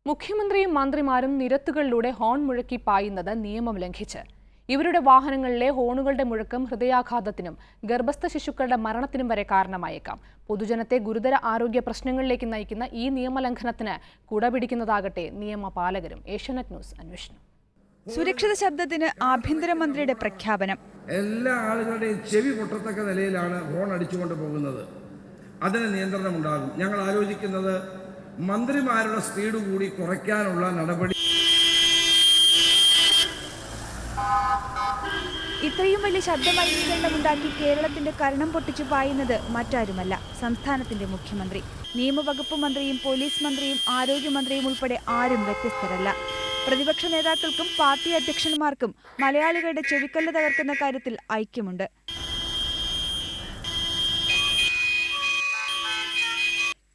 മുഖ്യമന്ത്രിയും മന്ത്രിമാരും നിരത്തുകളിലൂടെ ഹോൺ മുഴക്കി പായുന്നത് നിയമം ലംഘിച്ച്. ഇവരുടെ വാഹനങ്ങളിലെ ഹോണുകളുടെ മുഴക്കം ഹൃദയാഘാതത്തിനും ഗർഭസ്ഥ ശിശുക്കളുടെ മരണത്തിനും വരെ കാരണമായേക്കാം. പൊതുജനത്തെ ഗുരുതര ആരോഗ്യ പ്രശ്നങ്ങളിലേക്ക് നയിക്കുന്ന ഈ നിയമലംഘനത്തിന് കുടപിടിക്കുന്നതാകട്ടെ നിയമപാലകരും. ഏഷ്യാനെറ്റ് ന്യൂസ് അന്വേഷണം. സുരക്ഷിത ശബ്ദത്തിന് ആഭ്യന്തരമന്ത്രിയുടെ പ്രഖ്യാപനം. എല്ലാ ആളുകളുടെയും ചെവി പൊട്ടത്തക്ക നിലയിലാണ് ഹോൺ അടിച്ചുകൊണ്ട് പോകുന്നത്. അതിന് നിയന്ത്രണമുണ്ടാകും. ഞങ്ങൾ ആലോചിക്കുന്നത് മന്ത്രിമാരുടെ സ്പീഡ് കൂടി കുറയ്ക്കാനുള്ള നടപടി. ഇത്രയും വലിയ ശബ്ദമലിനീകരണമുണ്ടാക്കി കേരളത്തിന്റെ കരണം പൊട്ടിച്ചു പായുന്നത് മറ്റാരുമല്ല, സംസ്ഥാനത്തിന്റെ മുഖ്യമന്ത്രി. നിയമവകുപ്പ് മന്ത്രിയും പോലീസ് മന്ത്രിയും ആരോഗ്യമന്ത്രിയും ഉൾപ്പെടെ ആരും വ്യത്യസ്തരല്ല. പ്രതിപക്ഷ നേതാക്കൾക്കും പാർട്ടി അധ്യക്ഷന്മാർക്കും മലയാളികളുടെ ചെവിക്കല്ല് തകർക്കുന്ന കാര്യത്തിൽ ഐക്യമുണ്ട്.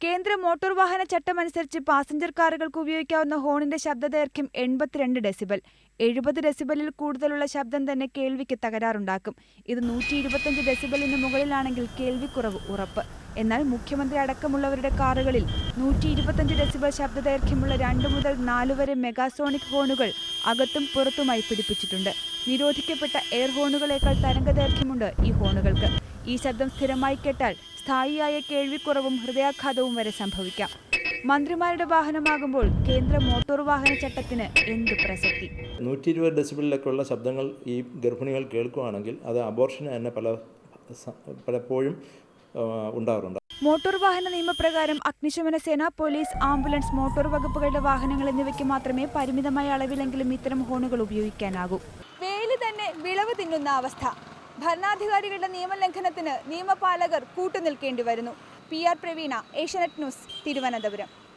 കേന്ദ്ര മോട്ടോർ വാഹന ചട്ടമനുസരിച്ച് പാസഞ്ചർ കാറുകൾക്ക് ഉപയോഗിക്കാവുന്ന ഹോണിന്റെ ശബ്ദദൈർഘ്യം 82 ഡെസിബൽ. 70 ഡെസിബലിൽ കൂടുതലുള്ള ശബ്ദം തന്നെ കേൾവിക്ക് തകരാറുണ്ടാക്കും. ഇത് 125 ഡെസിബലിന് മുകളിലാണെങ്കിൽ കേൾവിക്കുറവ് ഉറപ്പ്. എന്നാൽ മുഖ്യമന്ത്രി അടക്കമുള്ളവരുടെ കാറുകളിൽ 125 ഡെസിബൽ ശബ്ദദൈർഘ്യമുള്ള 2 മുതൽ 4 വരെ മെഗാസോണിക് ഹോണുകൾ അകത്തും പുറത്തുമായി പിടിപ്പിച്ചിട്ടുണ്ട്. നിരോധിക്കപ്പെട്ട എയർ ഹോണുകളേക്കാൾ തരംഗദൈർഘ്യമുണ്ട് ഈ ഹോണുകൾക്ക്. ഈ ശബ്ദം സ്ഥിരമായി കേട്ടാൽ സ്ഥായിയായ കേൾവിക്കുറവും ഹൃദയാഘാതവും വരെ സംഭവിക്കാം. മന്ത്രിമാരുടെ വാഹനമാകുമ്പോൾ കേന്ദ്ര മോട്ടോർ വാഹന ചട്ടത്തിന് എന്ത് പ്രസക്തി? 120 ഡെസിബിളിലൊക്കെയുള്ള ശബ്ദങ്ങൾ ഈ ഗർഭിണികൾ കേൾക്കുകയാണെങ്കിൽ അത് അബോർഷന് തന്നെ പലപ്പോഴും ഉണ്ടാകാറുണ്ട്. മോട്ടോർ വാഹന നിയമപ്രകാരം അഗ്നിശമന സേന, പോലീസ്, ആംബുലൻസ്, മോട്ടോർ വകുപ്പുകളുടെ വാഹനങ്ങൾ എന്നിവയ്ക്ക് മാത്രമേ പരിമിതമായ അളവിലെങ്കിലും ഇത്തരം ഹോണുകൾ ഉപയോഗിക്കാനാകൂ. വേലി തന്നെ വിളവ് തിന്നുന്ന അവസ്ഥ. ഭരണാധികാരികളുടെ നിയമലംഘനത്തിന് നിയമപാലകർ കൂട്ടുനിൽക്കേണ്ടി വരുന്നു. PR Praveena, Asianet news, Thiruvananthapuram.